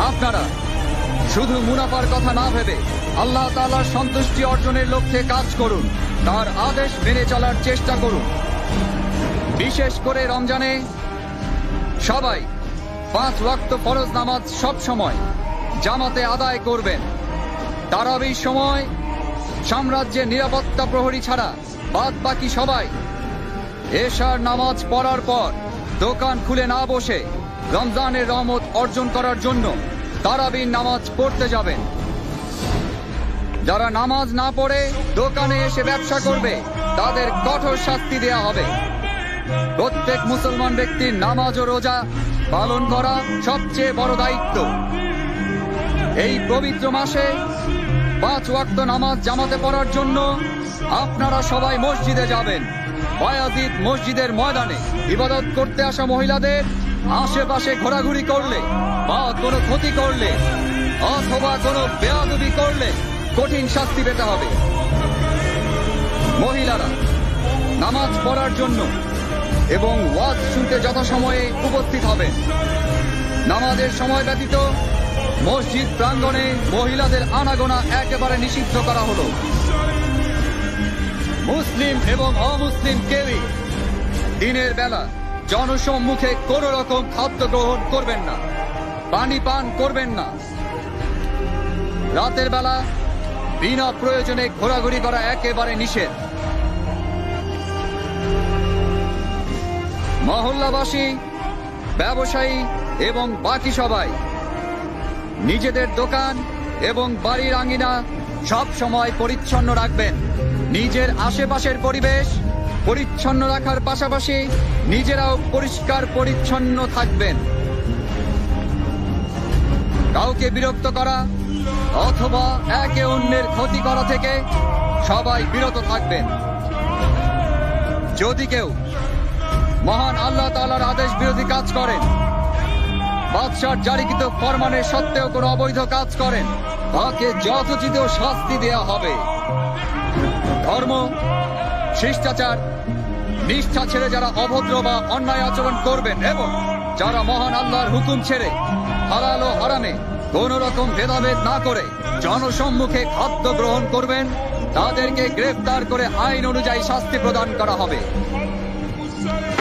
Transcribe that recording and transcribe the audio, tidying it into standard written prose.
আপনারা শুধু মুনাফার কথা না ভেবে আল্লাহ তাআলার সন্তুষ্টি অর্জনের লক্ষ্যে কাজ করুন, তার আদেশ মেনে চলার চেষ্টা করুন। বিশেষ করে রমজানে সবাই 5 ওয়াক্ত ফরজ নামাজ সব সময় জামাতে আদায় করবেন। তারাবির সময় সাম্রাজ্যের নিরাপত্তা প্রহরী ছাড়া বাদ বাকি সবাই এশার নামাজ পড়ার পর দোকান খুলে না বসে রমজানের রহমত অর্জন করার জন্য তারাবির নামাজ পড়তে যাবেন। যারা নামাজ না পড়ে দোকানে এসে ব্যবসা করবে তাদের কঠোর শাস্তি দেয়া হবে। প্রত্যেক মুসলমান ব্যক্তির নামাজ ও রোজা পালন করা সবচেয়ে বড় দায়িত্ব। এই পবিত্র মাসে 5 ওয়াক্ত নামাজ জামাতে পড়ার জন্য আপনারা সবাই মসজিদে যাবেন। বায়াজিদ মসজিদের ময়দানে ইবাদত করতে আসা মহিলাদের আশেপাশে ঘোরাঘুরি করলে বা কোনো ক্ষতি করলে অথবা কোনো বেয়াদবি করলে কঠিন শাস্তি পেতে হবে। মহিলারা নামাজ পড়ার জন্য এবং ওয়াজ শুনতে যথাসময়ে উপস্থিত হবেন। নামাজের সময় ব্যতীত মসজিদ প্রাঙ্গণে মহিলাদের আনাগোনা একেবারে নিষিদ্ধ করা হলো। মুসলিম এবং অমুসলিম কেউই দিনের বেলা জনসম্মুখে কোন রকম খাদ্য গ্রহণ করবেন না, পানি পান করবেন না। রাতের বেলা বিনা প্রয়োজনে ঘোরাঘুরি করা একেবারে নিষেধ। মহল্লাবাসী, ব্যবসায়ী এবং বাকি সবাই নিজেদের দোকান এবং বাড়ির আঙিনা সব সময় পরিচ্ছন্ন রাখবেন। নিজের আশেপাশের পরিবেশ পরিচ্ছন্ন রাখার পাশাপাশি নিজেরাও পরিষ্কার পরিচ্ছন্ন থাকবেন। কাউকে বিরক্ত করা অথবা একে অন্যের ক্ষতি করা থেকে সবাই বিরত থাকবেন। যদি কেউ মহান আল্লাহ তাআলার আদেশ বিরোধী কাজ করেন, বাদশার জারিকৃত ফরমানের সত্ত্বেও কোনো অবৈধ কাজ করেন, তাকে যথোচিত শাস্তি দেয়া হবে। ধর্ম, শিষ্টাচার, নিষ্ঠা ছেড়ে যারা অভদ্র বা অন্যায় আচরণ করবেন এবং যারা মহান আল্লাহর হুকুম ছেড়ে হালাল ও হারামে কোন রকম ভেদাভেদ না করে জনসম্মুখে খাদ্য গ্রহণ করবেন, তাদেরকে গ্রেফতার করে আইন অনুযায়ী শাস্তি প্রদান করা হবে।